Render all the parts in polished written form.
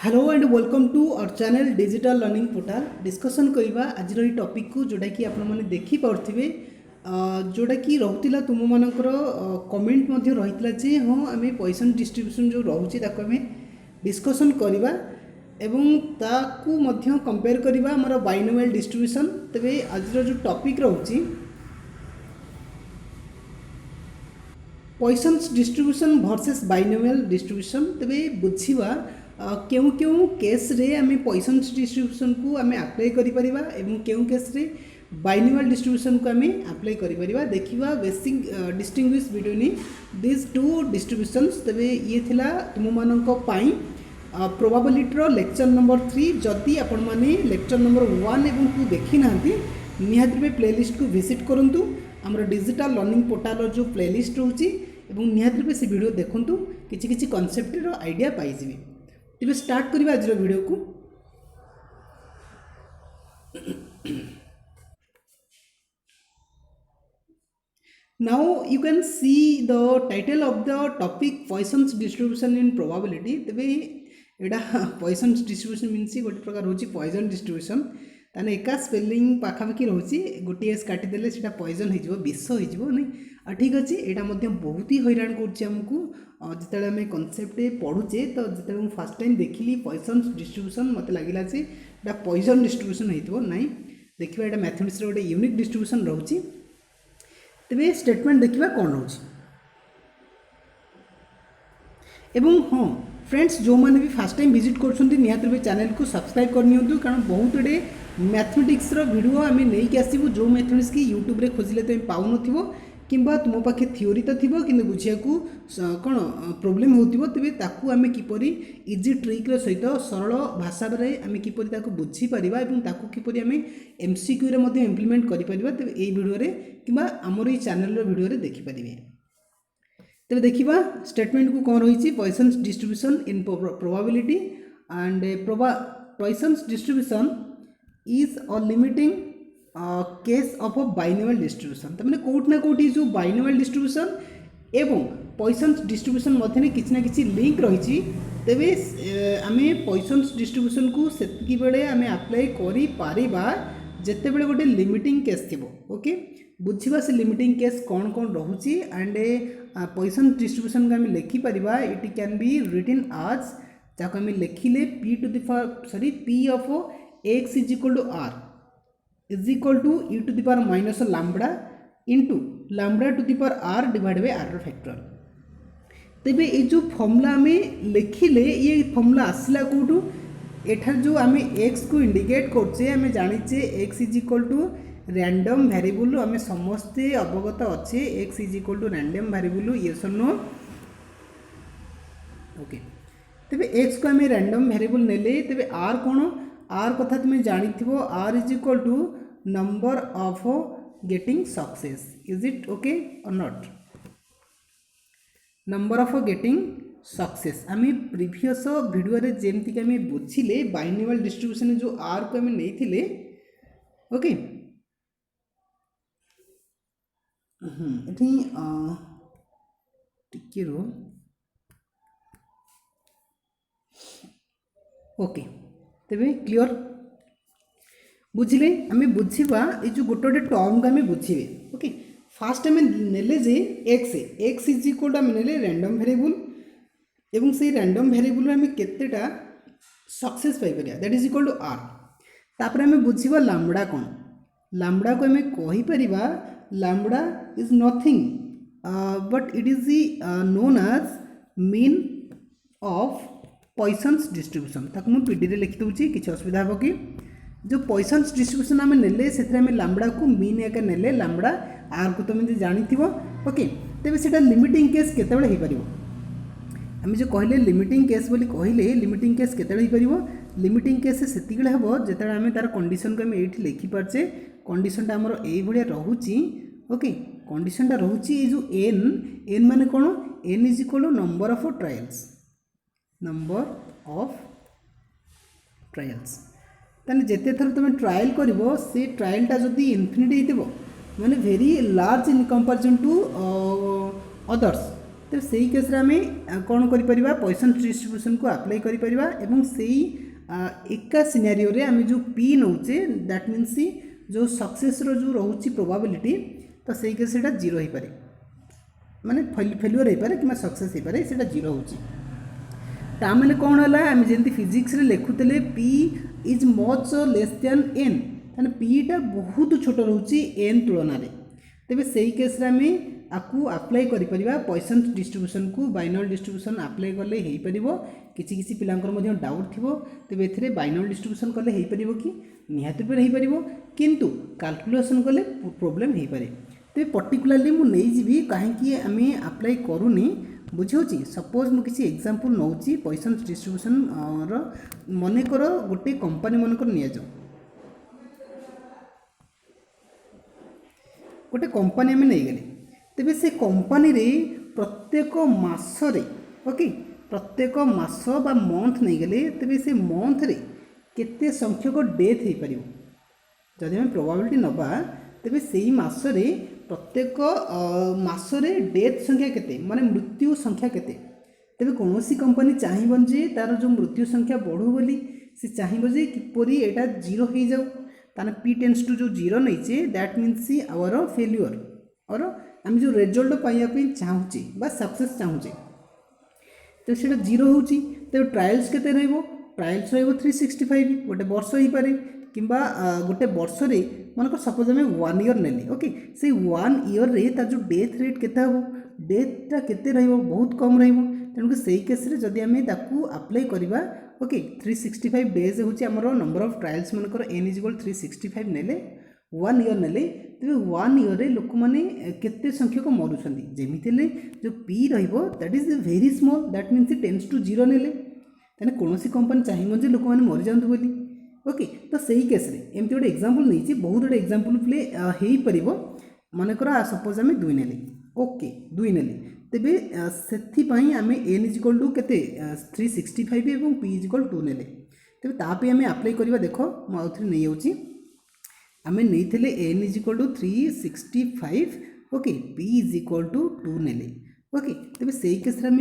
Hello and welcome to our channel digital learning portal. Discussion करवा आज topic को जोटा कि आपण मैंने देखी पारे जोटा कि रोला तुम मानकर कमेंट रही जे हाँ आम पॉइसन डिस्ट्रीब्यूशन जो रोचे आम डिस्कसन करवा एवं ताकू कंपेयर करवा आमर बाइनोमियल डिस्ट्रीब्यूशन। तेरे आज जो टॉपिक रोचे पॉइसन्स डिस्ट्रीब्यूशन वर्सेस बाइनोमियल डिस्ट्रीब्यूशन। तेरे बुझा क्यों क्यों केस रे आम पॉइसन्स डिस्ट्रीब्यूशन को आम अप्लाई करिपरिबा एवं क्यों केस रे बाइनोमियल डिस्ट्रीब्यूशन को आम अप्लाई करिपरिबा देखिबा basic distinguish between this two distributions. तेरे ये थिला तुम मानक पाई प्रोबेबिलिटी लेक्चर नंबर 3। जदि आपण माने लेक्चर नंबर 1 एवं 2 देखी नांती निहाती भावे प्लेलिस्ट को विजिट करंतु। हमर डिजिटल लर्निंग पोर्टाल जो प्लेलिस्ट रोची एवं निहाती भावे से वीडियो देखंतु किछि किछि कांसेप्ट रो आइडिया पाई जिवे। तेज स्टार्ट करवा आज वीडियो को। Now you can see the title of the topic Poisson's distribution in probability. तेरे एटा पॉइसन्स डिस्ट्रीब्यूशन मीन्स गोटे प्रकार रोची पॉइजन डिस्ट्रीब्यूशन। ताने एका स्पेलिंग पाखापाखि रोची गोटे एस काटिदेले सेटा पॉइजन हो विष हो नहीं। ठीक अच्छे यहाँ बहुत ही हैरान करमको जिते आम कनसेप्ट पढ़ुचे। तो जिते फास्ट टाइम देखिली पॉइसन्स डिस्ट्रीब्यूशन मत लगे जे पॉइजन डिस्ट्रीब्यूशन हो नहीं। देखा यहाँ मैथमेटिक्स गोटे यूनिक डिस्ट्रीब्यूशन रोचे। तेरे स्टेटमेंट देखा कौन रोचे एवं हाँ फ्रेंड्स जो मैंने भी फास्ट टाइम विजिट कर चैनल को सब्सक्राइब करनी कारण बहुत गुड़े मैथमेटिक्स वीडियो आम नहीं आसबू जो मैथमेटिक्स की यूट्यूब रे खोजिले तो पाऊन किंबा तुम पाखे थ्योरी तो थी कि बुझा कौन प्रोब्लेम हो तेज ताकू आम किपरि इजी ट्रिक सहित सरल भाषा आम किपरि बुझीपर और किपरि आम एमसीक्यू रे इम्प्लीमेंट करें तेज ये वीडियो कि आमर ये चैनल वीडियो देखिपारे। तेज देखा स्टेटमेंट को कौन रही Poisson's distribution in probability and Poisson's distribution is a limiting case of a binomial distribution. तमाने कोट ना कोट जो बाइनोमियल डिस्ट्रीब्यूशन एवं पॉइसन्स डिस्ट्रीब्यूशन मध्य किसी ना किसी लिंक रही। तेबे आमे पॉइसन्स डिस्ट्रीब्यूशन को सेतिकी बेले आमे अप्लाई करि पारिबा जेते बेले गोटे लिमिटिंग केस थिबो। ओके बुझिबा से लिमिटिंग केस कौन कौन रहुची एंड पॉइसन्स डिस्ट्रीब्यूशन को आमे लिखि परिबा। इट कैन बी रिटन आज जाको आमे लिखिले p of x is equal to r is equal to e to the power minus lambda into lambda to the power r divided by r factor। तेबे ये जो फॉर्मूला आम लिखिले ये formula आसला कौटू एठार जो आम x को इंडिकेट करछे आम जानिचे x is equal to random variable. आम समस्ते अवगत अच्छे x is equal to random variable yes और नो। ओके तेबे x को आम रैंडम वेरिएबल नेले तेबे r कौन आर कथा तुम्हें जानी थो r is equal to number of getting success. Is it okay or not number of getting success. आम प्रीवियस वीडियो रे जेमती आम बुझिले बाइनोमियल डिस्ट्रीब्यूशन जो आर को आम नहीं ओके टिके रो ओके तेरे क्लियर बुझिले आम बुझा ये जो गोटे गोटे टर्म को आम बुझे। ओके फास्ट आम नेले जे एक्स इज इक्वल टू आम नेले रैंडम वेरिएबल एवं से रैंडम वेरिएबल आम केतेटा सक्सेस पाई परिया that is equal to r. तापर आम बुझा लैम्बडा कौन लैम्बडा को आम कहि परिबा lambda is nothing but it is known as mean of Poisson's distribution. ताकू मुझे पीडी रे लिखि दूसरी किसी असुविधा हे कि जो पॉइसन्स डिस्ट्रीब्यूशन आम नेले से लैम्बडा को मीन एका नेले लैम्बडा आर को तुम जानी ओके तेज से लिमिटिंग केस केतेबेले हो पारिबो आम जो कहले लिमिटिंग केस बोली कहले लिमिटिंग केस केतेबेले हो पारिबो लिमिटिंग केस सेतिबेले हेबो जेतेबेले आम तार कंडीशन को आम एठी लिखि पारछे कंडीशनटा हमर एई भलिया रहुची। ओके कंडीशनटा रहुची ए जो n माने कोन n is equal to number of trials number of trials. ताने जेते थर तुम ट्रायल करिवो से ट्रायलटा जदि इनफिनिटी हितबो माने very large in comparison to others तो सही केस रे आमे कौन करि परिबा पॉइसन डिस्ट्रीब्यूशन को अप्लाई करि परिबा एवं सही एका सिनेरियो रे आमे जो पी नौचे दैट मीन्स जो सक्सेस रो जो रहउची प्रोबेबिलिटी तो सही केस सेटा जीरो हो पारे माने फेल्युअर हो पारे कि सक्सेस हो पारे सेटा जीरो होची तामने कौन है आम जमी फिजिक्स रे लिखुले p is much less than n ताने पीटा बहुत छोट रोचे एन तुलन में तेरे से केस आम आपको अप्लाई करि पॉइसन डिस्ट्रीब्यूशन को बाइनरी डिस्ट्रीब्यूशन अप्लाई कले हो पार किसी पिलांकर डाउट थी तेज ए बाइनरी डिस्ट्रीब्यूशन कले हो पार कि निहाती हो पार किंतु कैलकुलेशन कले प्रोब्लेम हो पारे तेज पर्टिकुलाली मुझे कहीं आम अप्लाई करूनी बुझे सपोज मु किसी एग्जांपल नौची पॉइसन डिस्ट्रीब्यूशन मनकर गोटे कंपनी मनकर नि जाओ गोटे कंपनी आम नहीं गले तेबे से कंपनी रे प्रत्येक मासरे ओके प्रत्येक मास बा मंथ नहीं गले तेबे से मंथ रे केते संख्यक डेथ हो पार जदि आम प्रोबेबिलिटी नबा तेबे सेही मासरे प्रत्येक मासरे डेथ संख्या केते माने मृत्यु संख्या केते तेबे कौनसी कंपनी चाहिबन जे तार जो मृत्यु संख्या बढ़ू बोली से चाहिबो जे किपरि एटा जीरो हो जाऊ ताने पी टेंस टू जो जीरो नहीं दैट मीन्स आवर फेल्युअर और आम जो रिजल्ट पाइबा चाहूचे बा सक्सेस चाहूचे तो सीटा जीरो होची तो ट्रायल्स केते रहइबो ट्रायल्स रहइबो 365 गोटे वर्ष हो पारे किंबा गोटे वर्ष रे मनकर सपोज आम 1 ईयर नेले ओके से 1 ईयर रे तार जो डेथ रेट केते हबो डेथटा केते रहइबो बहुत कम रहइबो तेणुक से केस रे जदि आम ताकू अप्लाई करबा ओके 365 डेज होची हमरो नंबर ऑफ ट्रायल्स मनकर n इज इक्वल 365 नेले 1 ईयर नेले तेज 1 ईयर रे लोक माने केते संख्यक मरुछंती जेमितिले जो पी रहइबो that is very small that means tends to zero नेले ताने कोनोसी कंपनी चाहिबो जे लोक माने मरि जांतु बोली ओके तो सही केस रे एमती गोटे एग्जांपल नहीं बहुत गोटे एग्जांपल प्ले हो पार मनकर सपोज आम 2 नेले ओके 2 नेले तेबे सेथिपाई आम एन इज इक्वल टू केते 365 एवं पी इज इक्वल 2 नेले तेबे तापे आम अप्लाई करबा देखो मु आउथरे नै जाउची आम नहीं N is equal to 365 okay P is equal to 2 नेले ओके तेबे सेही केस रे आम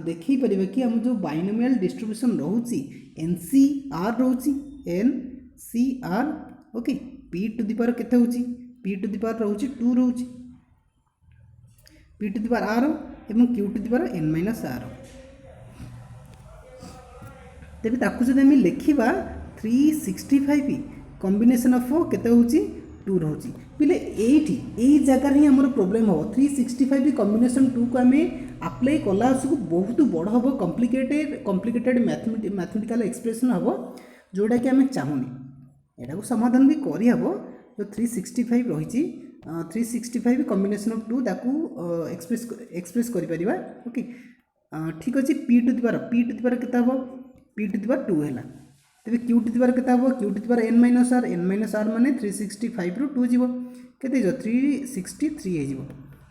देखि परिबा कि हम जो बाइनोमियल डिस्ट्रीब्यूशन रहउची एनसीआर रहउची nCr okay p to the power केते होची पी टू द पावर रहउची 2 रहउची p to the power r एवं q to the power N minus r तेबे ताकू जदि आम लिखिबा 365 कॉम्बिनेशन ऑफ केते होची 2 रहउची पिले एठी एई जगह रे हमर प्रॉब्लम हो 365 कॉम्बिनेशन 2 को आमे अप्लाई कला सब बहुत बड़ हो कॉम्प्लिकेटेड मैथमेटिकल एक्सप्रेशन हो जोड़ा कि आम चाहूनी एटा को समाधान भी करि हबो जो 365 रही 365 कॉम्बिनेशन ऑफ 2 ताकू एक्सप्रेस करि परिबा ओके ठीक अछि पी टू द पावर केता हबो पी टू द पावर 2 हैला तेबे क्यू टू द पावर केता हबो Q to the power N minus R माने 365 रु 2 जीवो केते जो 363 हे जीवो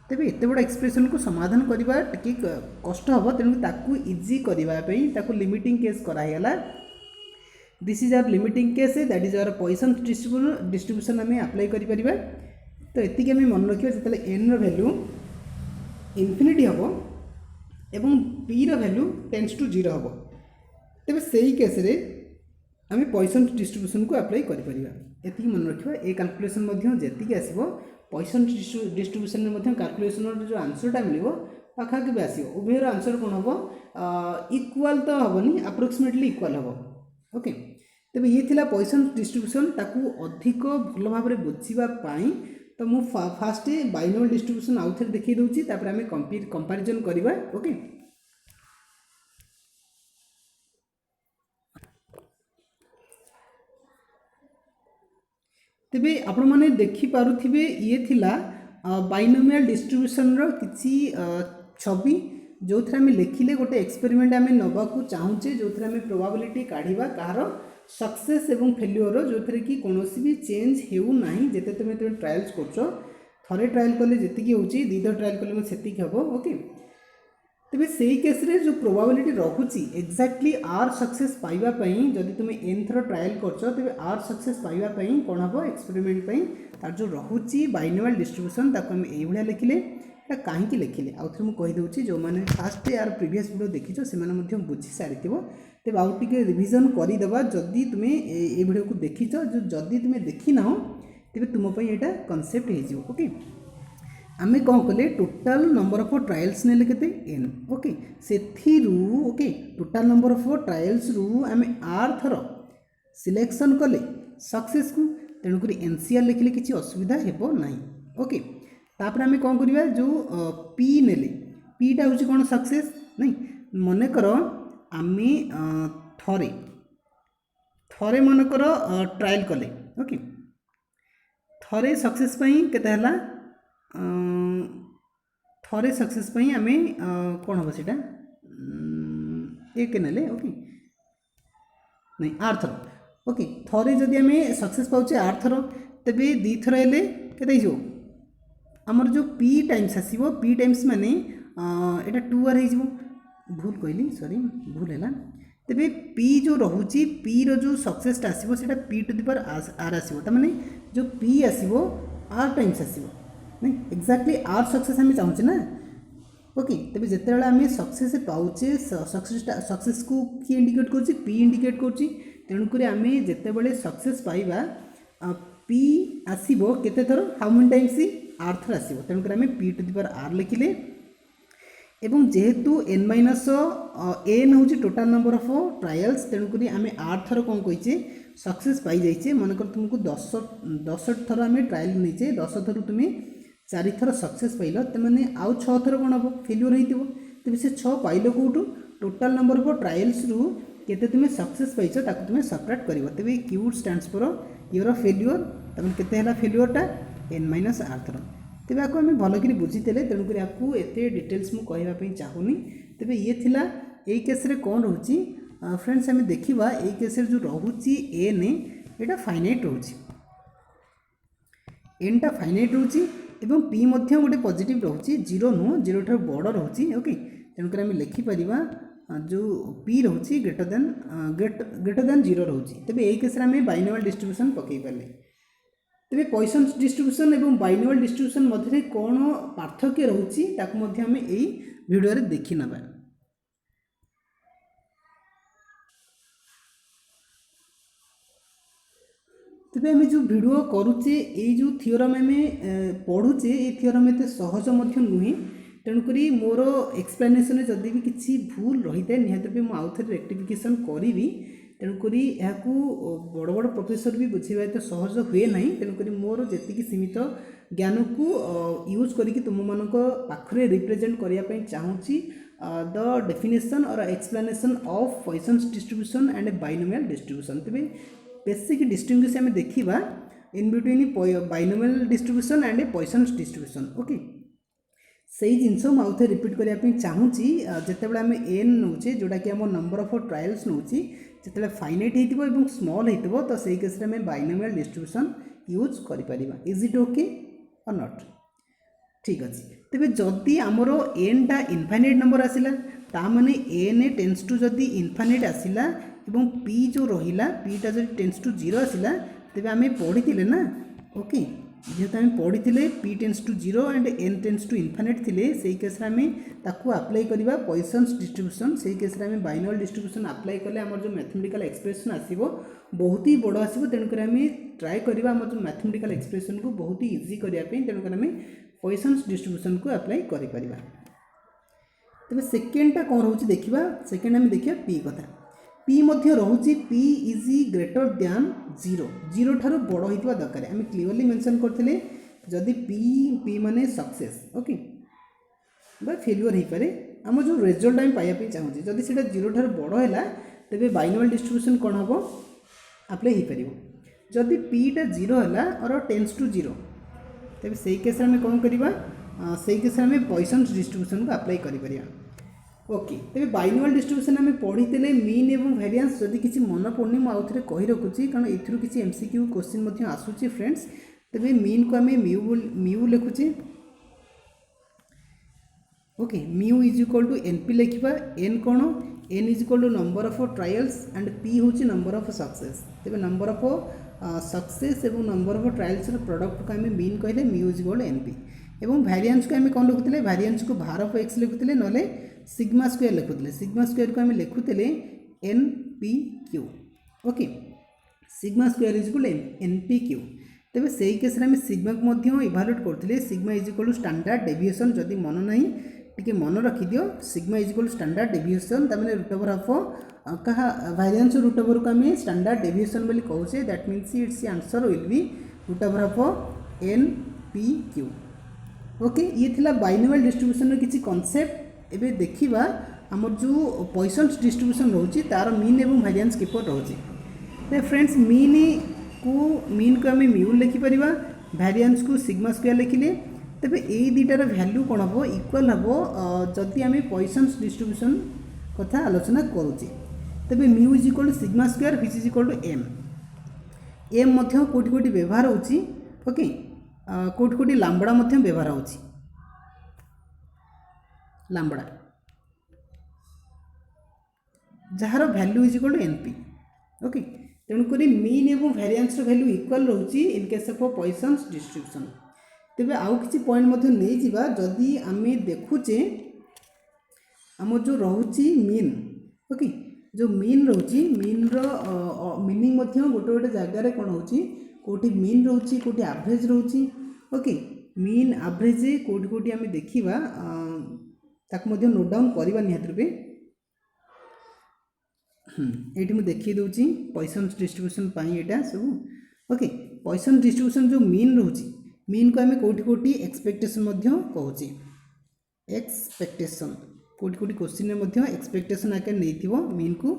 तेबे एते बड़ा एक्सप्रेशन को समाधान करबा टिके कष्ट हबो तेनु ताकू इजी करबा पई ताकू लिमिटिंग केस करा हैला this is our limiting case that is our Poisson distribution आम अप्लाई करि परिबा तो एतिके आम मन रखिबा जतले एन रो वैल्यू इनफिनिटी हबो एवं पी रो वैल्यू टेंड्स टू 0 हबो तेबे सेही केस रे आम पॉइसन डिस्ट्रीब्यूशन को अप्लाई करि परिबा एतिके मन रखिबा ए कैलकुलेशन मध्य जेतिके आसीबो पॉइसन डिस्ट्रीब्यूशन में कैलकुलेशन जो आंसरटा मिलिबो पाखाके भी आसीबो उभयर आंसर कोन हबो इक्वल तो हबनी अप्रोक्सीमेटली इक्वल हबो ओके तेबे ये थिला पॉइसन डिस्ट्रीब्यूशन ताकू अधिक भल भाव में बुझीबा पाई तो मु फास्ट बाइनोमियल डिस्ट्रीब्यूशन आउ थे देखि दउची तापर आमे कंपैरिजन करबा ओके तेबे आपण माने देखि पारुथिबे ये थिला बाइनोमियल डिस्ट्रीब्यूशन रो किछि छवि जो थरे आमे लेखिले गोटे एक्सपेरिमेंट आमे नबा को चाहूचे जो थरे आमे प्रोबेबिलिटी काढिबा कार सक्सेस एवं फेल्युअर जो थरे कि कोनोसी भी चेंज हेउ नाही जेते तुमे ट्रायल्स करछो थरे ट्रायल कले जेतिकी होची दीदो ट्रायल कले म सेतिकी हबो ओके तेबे सेही केस रे जो प्रोबेबिलिटी रहुची एक्जाक्टली आर सक्सेस पाइबा पई जदि तुमे एन थरो ट्रायल करछो तेबे आर सक्सेस पाइबा पई कोन हबो एक्सपेरिमेंट पई तार जो रहुची बाइनोमियल डिस्ट्रीब्यूशन ताको हम एई भलिया लिखिले এটা କାହିଁକି ଲେଖିଲେ ଆଉ ଥରେ ମୁଁ କହିଦେଉଛି ଯେଉଁମାନେ ଫାଷ୍ଟ ୟାର ପ୍ରିଭିୟସ୍ ଭିଡ଼ିଓ ଦେଖିଛ ସେମାନେ ମଧ୍ୟ ବୁଝି ସାରିଥିବ ତେବେ ଆଉ ଟିକେ ରିଭିଜନ୍ କରିଦେବା ଯଦି ତୁମେ ଏ ଭିଡ଼ିଓକୁ ଦେଖିଛ ଯଦି ତୁମେ ଦେଖିନାହ ତେବେ ତୁମ ପାଇଁ ଏଇଟା କନସେପ୍ଟ ହେଇଯିବ ଓକେ आमे कौन कले टोटाल नंबर ऑफ ट्रायल्स नेले केते n ओके सेथिरु okay total number of trials रु आमे r थर सिलेक्शन कले सक्सेस को तेणु करी एनसीआर लिखले किछि असुविधा हेबो नाही ओके तापर आमे कौन करिवा जो p नेले p टा होछि कोन सक्सेस नाही मने करो आमे थरे थरे मन करो ट्रायल कले ओके थरे सक्सेस पई केते हला थरे सक्सेस पई आमे कोन हो सेटा एक नेले ओके नहीं आर थर ओके थरे जदि आमे सक्सेस पाउचे आर थर तबे दी थर हेले केते हिजो हमर जो p टाइम्स आसीबो p टाइम्स माने एटा 2 आर हिजो भूल कहली सॉरी भूल हैला तबे p जो रहुची p रो जो सक्सेस टा आसीबो सेटा p to the power r आसीबो त माने जो p आसीबो r टाइम्स आसीबो नहीं एक्जाक्टली आर सक्सेस आम चाहूँ ना ओके तेज जिते आम सक्सेस पाचे सक्सेस को किए इंडिकेट कर पी इंडिकेट कर तेणुक आम जिते सक्सेस पाइबा पी आसो केते थर हाउ मेनी टाइम्स आर थर आसो तेणुक आम p to the power r लिखिले एवं जेहेतु एन माइनस एन हूँ टोटाल नंबर ऑफ ट्रायल्स तेणुक आम आर थर कौन कहीचे सक्सेस पाई जाइए मनकर तुमको 10 थर आम ट्रायल नहीं 10 थर तुम्हें 4 थर सक्सेस पाइल तो मैंने आउ 6 थर कौन हम फेल्यूर हो तेज से 6 पाइल कौटू टोटाल नंबर ऑफ ट्रायल्स रु केते तुम्हें सक्सेस पाइछ ताको तुम्हें सबट्रैक्ट करिवो तेबे Q stands for your failure तमन केते हला फेल्यूरटा n माइनस r थर तेबे आको हम भल कि बुझीते तेणुक आपको एते डिटेल्स मु कहबा चाहूनी तेबे ये थिला एई केस रे कोन रहउची फ्रेंड्स आम देखा ये केस जो रोचे एन एटा फाइनाइट रोचे एन टा फाइनाइट रोचे एवं पी गोटे पॉजिटिव रोचे जीरो नुह जीरो ठार बड़ रोचे ओके तेणुक आम लिखिपर जो पी रोचे ग्रेटर देन जीरो रोचे तेज ये केस आम बाइनोमियल डिस्ट्रीब्यूशन पकई पारे तेज पॉइसन्स डिस्ट्रीब्यूशन और बाइनोमियल डिस्ट्रीब्यूशन मध्य कौन पार्थक्य रोचे ताकू आम यही वीडियो देखी नबा तेज आम जो वीडियो करुचे ये जो थियोरम आम पढ़ुचे ये थियोरम एत सहज नुहे तेणुक मोर एक्सप्लेनेसन जदि भी किसी भूल रही है निहत मुझे आउ थे रेक्टिफिकेशन करी तेणुक बड़ बड़ प्रोफेसर भी बुझेगा तो सहज हुए ना तेणुक मोर जी सीमित ज्ञान को यूज करके तुम मान पाखे रिप्रेजेंट करने चाहूँगी द डेफिनेशन और explanation of Poisson's distribution and binomial distribution तेज बेसिक डिस्टिंग्विश आम देखा in between binomial distribution and Poisson's distribution okay सही जिनस मुझे रिपीट करने चाहूँगी जिते आम एन नौचे जोटा कि आम नंबर ऑफ ट्रायल्स नौची जिते फाइनाइट हो स्मॉल हो तो सही केस में बाइनोमियल डिस्ट्रीब्यूशन यूज कर is it okay or not ठीक अच्छे तेज जदि आमर एन टा इनफाइनाइट नंबर आसला ताने एन टेन्स टू जदि इनफाइनाइट आसला एवं पी जो रहा पीटा जो टेन्स टू जीरो आसला तेज आम पढ़ी ना ओके जेहेतु आम पढ़ी P tends to zero and N tends to infinite थे से केस आम ताकू अप्लाई करवा पॉइसन्स डिस्ट्रीब्यूशन से केस आम बाइनोमियल डिस्ट्रीब्यूशन अप्लाई कले आम जो मैथमेटिकल एक्सप्रेशन आसो बहुत ही बड़ आसो तेणुक आम ट्राए करवा आम जो मैथमेटिकल एक्सप्रेशन को बहुत ही इजी करने तेणुक आम पॉइसन्स डिस्ट्रीब्यूशन को अप्लाई कर तेज सेकेंडटा कौन रोचे देखा सेकेंड आम देखा पी कथा पी मध्य रोचे P is greater than zero zero ठार बड़ होता दरकार आम क्लीयरली मेंशन करते जदि पी पी माने सक्सेस ओके बा फेल्यूर हो पारे आम जो रिजल्ट आम पाइबा चाहूँगी जदि से जीरो ठार बड़ है तेज बाइनोमियल डिस्ट्रीब्यूशन कौन हम अप्लाई हो पार जदि पीटा जीरो है और टेन्स टू जीरो तेज से केस आम कौन करवा से केस आम पॉइसन्स डिस्ट्रीब्यूशन को अप्लाई कर ओके तेज बाइनोमियल डिस्ट्रीब्यूशन आम पढ़ी मीन एवं वेरिएंस जदि किसी मन पड़नी मुझे थे कही रखुच्छी कारण एथुरु किसी एमसीक्यू क्वेश्चन आसूची फ्रेंड्स तेज मीन को आम म्यू लिखुचे okay mu is equal to np लिखा एन कौन n is equal to number of trials and p हूँ नंबर ऑफ सक्सेस तेज नंबर ऑफ सक्सेस और नंबर ऑफ ट्रायल्स प्रोडक्ट को आम मीन कहले mu is equal to np एवं variance को आम कौन लिखुते भारियांस को भार ऑफ एक्स लिखुते ना सिग्मा स्क्वायर लिखुते सिग्मा स्क्वायर को आम लिखुते n P Q okay sigma square is equal n P q तेज से ही केस आम सिग्मा को इभालुएट करते sigma is equal standard deviation जदि मन ना टी मन रखिदि sigma is equal standard deviation तमें रूट ओवर ऑफ क्या भारियांस रूट ओवर को आम स्टैंडर्ड डेविएशन बोली कहे that means it's answer will be root over of N P Q okay ये थिला बाइनोमियल डिस्ट्रीब्यूशन किसी कॉन्सेप्ट एबे देखिबा हमर जो पॉइसन्स डिस्ट्रीब्यूशन रोची तार मीन एवं वेरिएंस किपर रोची तो फ्रेंड्स मीन को आम म्यू लिखि परिबा वेरिएंस को सिग्मा स्क्वायर लिखिले तबे एई दुटार वैल्यू कोन हबो इक्वल हबो जदि आम पॉइसन्स डिस्ट्रीब्यूशन कथा आलोचना करूची तबे mu is equal to sigma square which is equal to m मध्य कोटी कोटी व्यवहार होची ओके कोटी कोटी लांबड़ा मध्य व्यवहार होची लांबड़ा जार value is equal to np okay तेणुक मीन एवं वेरिएंस वैल्यू इक्वल रोची in case of Poisson's distribution तेबे आउ किछि पॉइंट मध्य नहीं जिबा जदि आमे देखुचे आम जो रोची मीन ओके जो मीन रोची मीन रो मीनिंग मध्य गोटे गोटे जगार कौन होची कोठी मीन रोची कोठी एवरेज रोची ओके मीन एवरेज कोठी कोठी आमे देखिबा ताक मध्य नोट डाउन करबा निहात रूपे ये मुझे देखिए दूसरी पॉइसन्स डिस्ट्रीब्यूशन पाई एटा सब ओके पॉइसन डिस्ट्रीब्यूशन जो मीन रोची मीन को आम कोटी कोटी एक्सपेक्टेशन कहूँ एक्सपेक्टेशन कोटी कोटी क्वेश्चन में एक्सपेक्टेशन आकार नहीं मीन को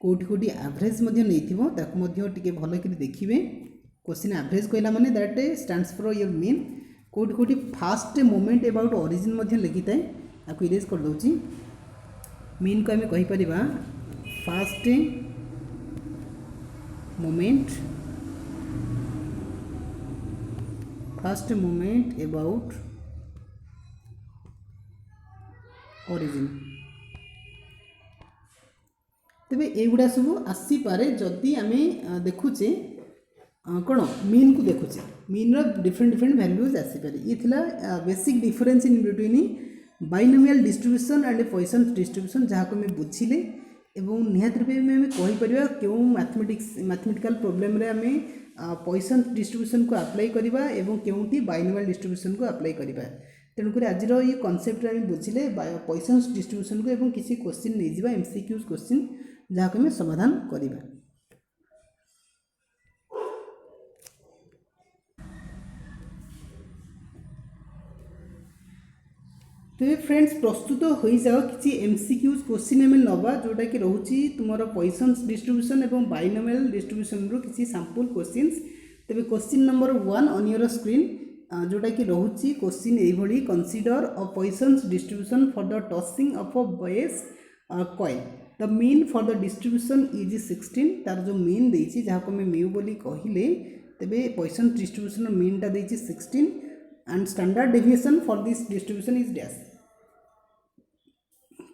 कोटी कोटी एवरेज नहीं भल कर देखिए क्वेश्चन एवरेज कहला माने that stands for your mean कोटी कोटी फास्ट मोमेंट अबाउट ओरिजिन लिखी थाए आपको इरेज कर दूची मीन को आम कहीपर फास्ट मोमेंट अबाउट ओरिजिन तेरे युवा सब आसीपे जदि आम देखुचे कौन मीन को देखुचे मीन डिफरेंट डिफरेंट वैल्यूज आसीपे ये थिला basic difference in between binomial distribution and Poisson distribution जहाँ को आम बुझिले एवं निहात रूपे आम कहीपर क्यों मैथमेटिकल प्रोब्लेम रे आम पॉइसन डिस्ट्रीब्यूशन को अप्लाई करवा एवं क्योंटी बाइनोमियल डिस्ट्रीब्यूशन को अप्लाई करवा तेणुक आज ये कॉन्सेप्ट आम बुझिले पॉइसन डिस्ट्रीब्यूशन को एवं किसी क्वेश्चन नहीं जावा एमसीक्यूज क्वेश्चन जहाँ को आम समाधान करवा तो फ्रेंड्स प्रस्तुत हो जाओ किसी एमसीक्यूज क्वेश्चन आम नवा जोटा कि रोची तुम पॉइसन्स डिस्ट्रीब्यूशन एवं बाइनोमियल डिस्ट्रीब्यूशन रो किसी सैंपल क्वेश्चंस तेरे question number 1 on your screen जोटा कि रोची क्वेश्चन ये consider a Poisson's distribution for the tossing of a base coin the mean for the distribution is 16 तार जो मीन देछि जहाँ को म्यू बोली कहले तेरे पॉइसन्स डिस्ट्रीब्यूशन मीन टा देछि 16 and standard deviation for this distribution is dash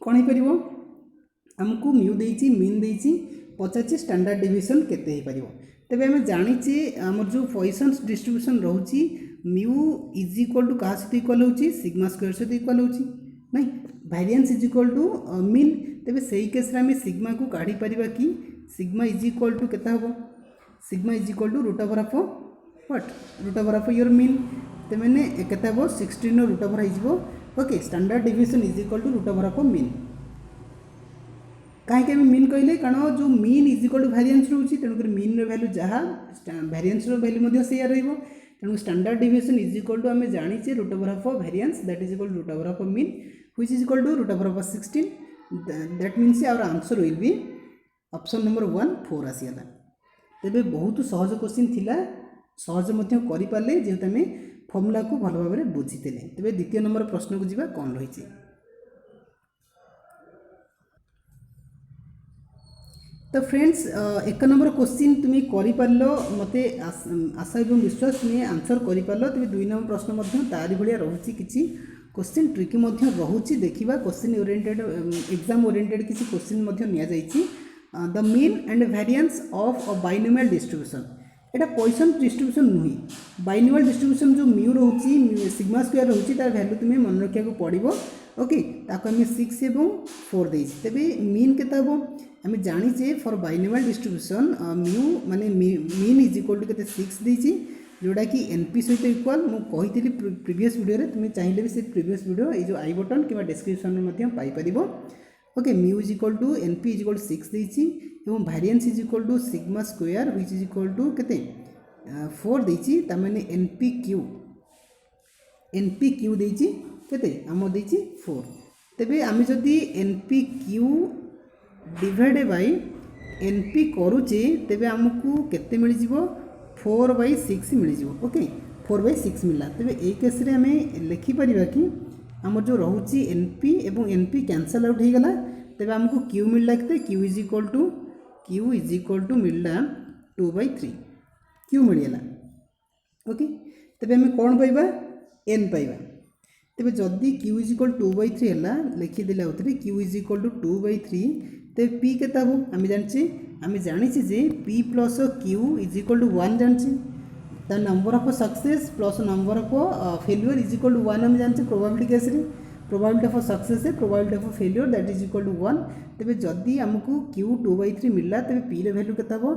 कौन हो पार आमको म्यू देछि मीन देछि पचाची स्टैंडर्ड डेविएशन केते हो पार तेज आम जाचे आम जो पॉइसन्स डिस्ट्रीब्यूशन रोची म्यू इज इक्वल टू क्या सहित इक्वल होची सिग्मा स्क्वायर सहित इक्वल होची नहीं variance is equal to mean तेज से ही केस में सिग्मा को काढ़ी पारिबा कि सिग्मा इज इक्वल टू केता हबो sigma is equal to root over of what root over of your mean ते मैंने केता हबो 16 रूट ओवर हो okay standard deviation is equal to root over of mean कहीं मीन कहले कारण जो mean is equal to variance रोची तेणुक मीन वैल्यू जहाँ वेरिएंस वैल्यू से तेणु standard deviation is equal to आम जाचे root over of variance that is equal to root over of mean which is equal to root over of 16 that means our answer will be option number 1 4 आसीगला तेरे बहुत सहज question थिला सहज करें जेहेतु आम फर्मुला को भल भाव में बुझी तेज द्वितीय नंबर प्रश्न को जीवा कौन रही तो फ्रेंड्स एक नंबर क्वेश्चन तुम्हें कर मत आशा और विश्वास तुम्हें आंसर कर तेज 2 नंबर प्रश्न तारी भाया रोचे किसी क्वेश्चन ट्रिकी रोचे देखा क्वेश्चन ओरिएंटेड एग्जाम ओरिएंटेड किसी क्वेश्चन नि the mean and variance of a binomial distribution Etah Poisson distribution नुहे बाइनोमियल डिस्ट्रीब्यूशन जो म्यू रोचे सिग्मा स्क्वायर रोचे तार वैल्यू तुम्हें मन रखा पड़ो ओके ताको आम 6 एवं 4 देइछि तेबे मीन केते हबो आम जानिचे फॉर बाइनोमियल डिस्ट्रीब्यूशन म्यू माने मीन इज इक्वल टू केते 6 देइछि जोड़ा कि एनपी सहित इक्वाल मु कहितली प्रीवियस वीडियो रे तुम चाहिए भी से प्रीवियस वीडियो ये जो आई बटन कि डिस्क्रिप्शन में मध्य पाई परिबो okay mu is equal to np is equal to 6 देइछि एवं variance is equal to sigma square which is equal to केते 4 देइछि ता माने एनपी क्यू देइछि केते आम देइछि 4 तेबे आम जदि NP Q divide by NP करूचे तेबे आमको केते मिल जिवो 4/6 मिल जिवो ओके 4/6 मिला तेबे ए केस रे हमें लिखि परिबा कि हमर जो रहउची एनपी एवं एनपी कैंसल आउट हो गला तेबे हमको क्यू मिलला केते क्यू इज इक्वल टू मिलला 2/3 क्यू मिलला ओके तेबे हम कोन पाइबा एन पाइबा तेबे जदि क्यू इज इक्वल 2/3 हला लिखि देला उतरे क्यू इज इक्वल टू 2/3 तेबे पी केता हो आम जानिछि जे p plus q is equal to 1 जानिछि the number of success plus number of failure is equal to 1 हम जानिछि प्रोबेबिलिटी केस रे प्रोबेबिलिटी ऑफ सक्सेस है probability of failure that is equal to 1 तेबे जदि हमको क्यू 2/3 मिलला तेबे पी रे वैल्यू केता हो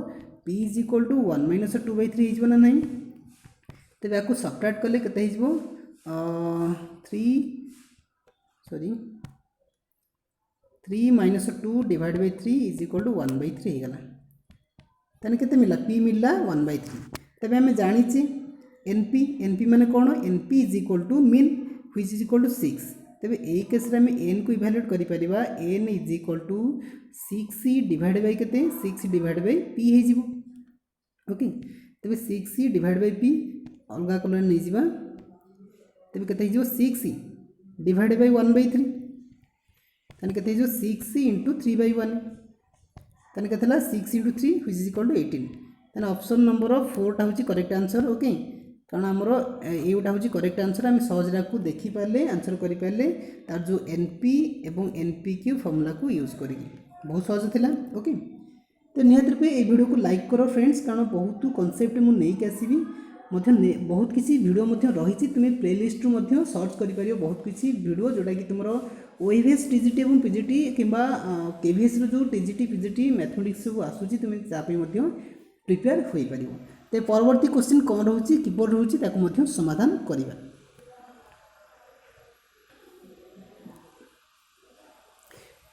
P is equal to 1 minus 2/3 हिजबो ना नहीं तेबे आकु सबट्रैक्ट करले केते हिजबो 3 minus 2 divided by 3 is equal to 1/3 हो गला तने केते मिला p मिला 1/3 तबे हमें जानिछि np माने कोन np is equal to mean which is equal to 6 तबे ए केस रे हमें n को इवैल्यूएट करि परिबा n is equal to 6 divided by केते 6 divided by p हे जिवो ओके तबे 6 divided by p अलगा कलर नै जिबा तबे केते हिजो 6 divided by 1/3 तने केते जो 6 into 3/1 तने केतेला 6 into 3 which is equal to 18 तने ऑप्शन नंबर 4 टा होची करेक्ट आंसर ओके कारण हमरो एटा होची करेक्ट आंसर हम सहजरा को देखि पाले आंसर करि पाले तार जो एनपी एवं एनपीक्यू फार्मूला को यूज करी बहुत सहज थिला ओके तो निहात रूपे ए वीडियो को लाइक करो फ्रेंड्स कारण बहुत कांसेप्ट मु नै के आसीबी मध्य बहुत किसी वीडियो मध्य रही तुम्हें प्लेलिस्ट रु सर्च कर बहुत किसी वीडियो जोटा कि तुम ओएवीएस टीजीटी और पीजीटी किंबा केवीएस जो टीजीटी पीजीटी मैथमेटिक्स सब आसूँ तुम्हें तापी प्रिपेयर हो पार तो परवर्ती क्वेश्चन कौन रोचे किपर रोचे समाधान करवा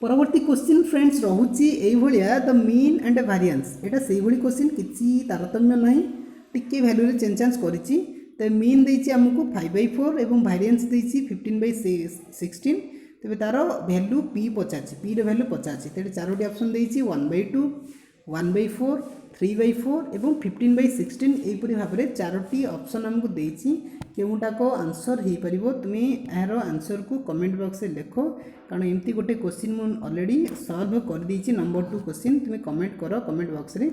परवर्ती क्वेश्चन फ्रेंड्स रोचे ये द मीन एंड वेरिएंस एटा से क्वेश्चन किसी तारतम्य नहीं टिके वैल्यू रे चेंज करिछि तो मीन देछि हमको 5/4 एवं वेरिएंस देछि 15/16 तबे तार वैल्यू p पचाछि p रे वैल्यू पचाछि तेरे चारोटी ऑप्शन देछि 1/2 1/4 3/4 एवं 15/16 एपरि भाबरे चारोटी ऑप्शन हमको देछि केउटा को आंसर हे परिबो तुमे यार आंसर को कमेंट बॉक्स में लिखो कारण एमती गोटे क्वेश्चन मु ऑलरेडी सॉल्व कर देछि नंबर 2 क्वेश्चन तुमे कमेंट करो कमेंट बॉक्स रे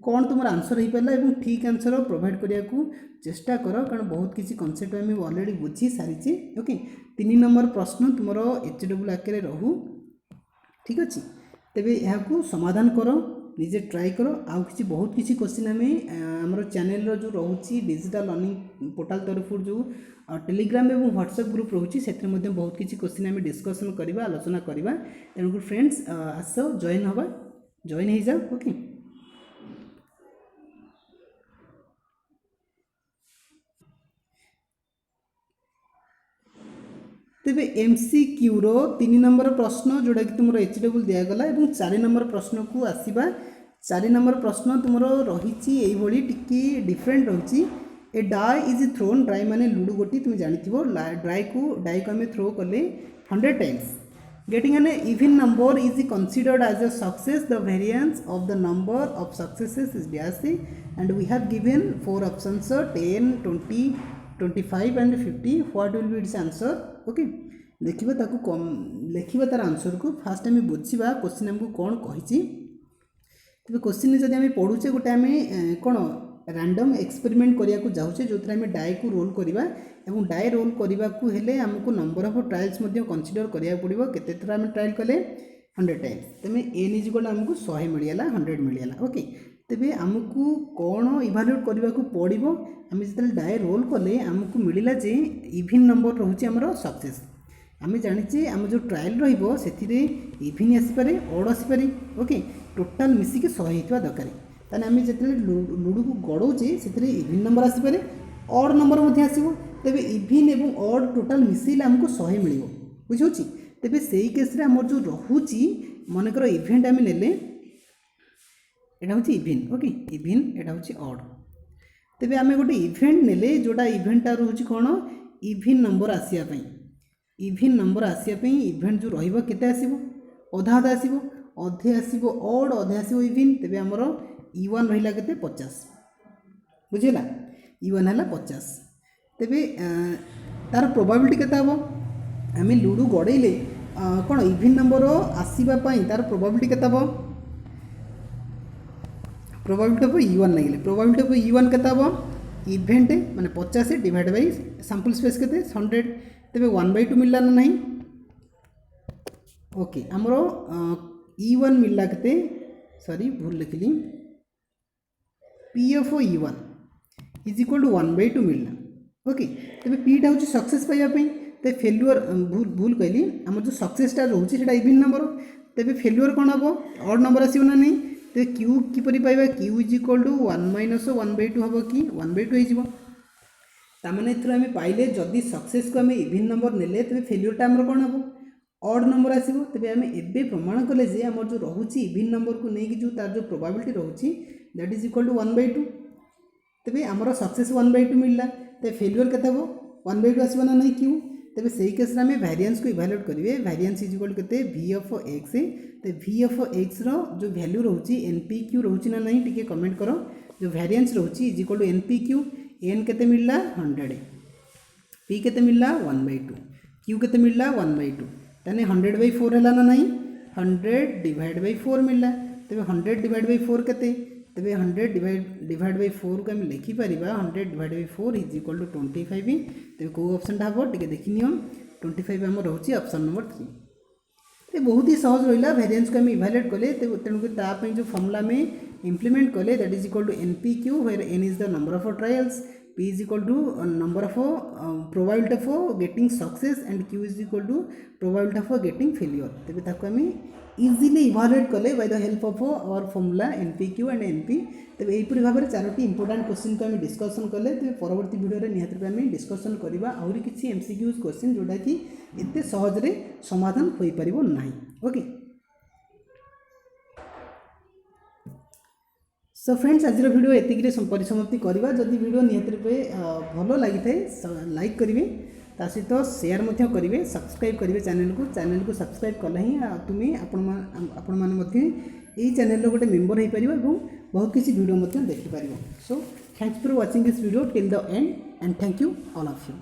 कौन तुम आंसर हो पारा और ठीक आंसर प्रोवाइड करने को चेष्टा कर कारण बहुत किसी कनसेप्ट आम ऑलरेडी बुझी सारी ओके 3 नंबर प्रश्न तुम HW आगे रहू ठीक अच्छे तेबे यहाँ समाधान कर निजे ट्राई कर आउ किसी बहुत किसी क्वेश्चन आम चैनल जो रोचे डिजिटल लर्निंग पोर्टाल तरफ जो टेलीग्राम और व्हाट्सएप ग्रुप रोचे से बहुत किसी क्वेश्चन आम डिस्कसन करवा आलोचना करवा तेणुक फ्रेंड्स आस जॉइन हवा जॉइन हो जाओ ओके तेबे MCQ रो 3 नंबर प्रश्न जोड़ा कि तुम HW दिगला और 4 नंबर प्रश्न को आसवा 4 नंबर प्रश्न तुम रही ये टिके डिफरेंट रही ए डाई इज थ्रोन ड्राई माने लुडो गोटी तुम जानिथिबो डाई को आम थ्रो कले 100 times getting an even number is considered as a success the variance of the number of successes is dash and we have given 4 options 10 20 25 and 50 what will be its answer okay देखिबा ताकू कम लिखिबा तार answer को fast आम बुझा question आमको कौन कही तेज question जब आम पढ़ुचे गोटे आम कौन रैंडम एक्सपेरिमेंट करने को जाऊे जो आम डाई को रोल करवा और डाई रोल करने को हेले आमको नंबर ऑफ ट्रायल्स कंसीडर करा पड़ो केते थर आम ट्रायल कले 100 टाइम्स तेज एन इज आमको 100 मिलगला 100 मिलगला ओके तेबे आमको कौन इभालुएट करने को पड़ो आम जो डाए रोल कले आमको मिलला जे इभिन नंबर रोचे आमर सक्सेस आम जाचे आम जो ट्रायल रे इभिन आसीपे अड आसीपे ओके टोटाल मिसिक 100 होता दरकार ताने आम जो लुडू को गड़ौचे से इभिन नंबर आसीपे अड नंबर आसो तेरे इभिन और अड टोटाल मिसेले आमको 100 मिल बुझे तेरे से ही केस आम जो रोचे मनकर इभेन्ट आम ने यहाँ हूँ इभिन ओके इभिन यहाँ हूँ अड तेरे आम गोटे इभेन्ट ने जोटा इभेन्टा रोचे कौन इभिन नंबर आसापी इभिन नंबर आसापी इभेन्ट जो रते आसो अधा अधा आसो अधे आसो अड अधे आसो इभिन तेरे आमर E1 रहा के 50 बुझेगा E1 है 50 तेरे तार प्रोबाबिलिटी केते हम आम लुडू गड़े कौन इभिन नंबर आसवाई तार प्रोबाबिलिटी केते हम प्रोबाबिलिटी ऑफ E1 लगे प्रोबाबिलिटी ऑफ E1 केते हम इभेन्ट माने 50 डिवाइड बाय सैंपल स्पेस केते 100 तेरे 1/2 मिलला ना नहीं ओके आमर E1 मिलला केते सॉरी भूल लिखली P of E1 is equal to 1/2 मिलला ओके तेरे पीटा हूँ सक्सेस पाइबापी तो फेल्युअर भूल कहली आम जो सक्सेसटा रोचे से इभिन नंबर तेरे फेल्युअर कौन हम अड नंबर आसो ना नहीं तो क्यू किपरि पाइबा q is equal to 1 minus 1/2 हम कि 1/2 हो ताने एथर आम पाइले जदि सक्सेस को आम इभिन नंबर नेले तेरे फेल्युअरटा आमर कौन हम अड नंबर आसो तेरे आम एबे प्रमाण कले जे आम जो रोचे इभिन नंबर को लेकिन जो तार जो प्रोबाबिलिटी रोचे दैट इज इक्वल टू 1/2 तेरे आमर सक्सेस 1/2 मिलला तो फेल्युअर केते हम 1/2 आसो ना नहीं क्यू तेरे से ही केस आम वेरिएंस को इभालुएट करेंगे वेरिएंस इज इक्वल के V ऑफ x तो V ऑफ x रो जो वैल्यू रोचे NPQ रोचे ना नहीं टिके कमेंट करो जो वेरिएंस रोचे is equal to NPQ n केते मिलला 100 p केते मिलला 1/2 q केते मिलला 1/2 ताने 100/4 हैला ना नहीं 100/4 मिलला तेरे 100/4 केते तेरे 100/4 को आम लिखिपर 100/4 इज इक्वल टू 25 तेरे कौ ऑप्शन हम टे देखनी 25 आम रोचे ऑप्शन नंबर 3 तो बहुत ही सहज रहा वेरिएंस को आम इभालुएट कले तेणुक जो फॉर्मूला में इम्प्लीमेंट कले that is equal to NPQ where n is the number of trials P is equal to number of probability of getting success and Q is equal to probability of getting failure तेरे ताको आम easily evaluate कले by the help of our formula NPQ and NP तेरे यहीपरि भाव में 4टी important question को आम discussion कले तेरे परवर्ती वीडियो निहाती आम डिस्कसन करवा आहुरी किसी MCQ क्वेश्चन जोटा कि एते सहज रे समाधान हो पारिबो नाही ओके सो फ्रेंड्स आज वीडियो एतिक परिसमाप्ति करवा जदि वीडियो निहाती भल लगी थाए लाइक करेंगे ता सहित शेयर करेंगे सब्सक्राइब करेंगे चैनल को सब्सक्राइब कले ही तुम्हें आपण मैंने यही चैनल गोटे मेम्बर हो पार और बहुत किसी वीडियो देखिपार so thanks for watching this video till the end and thank you all of you.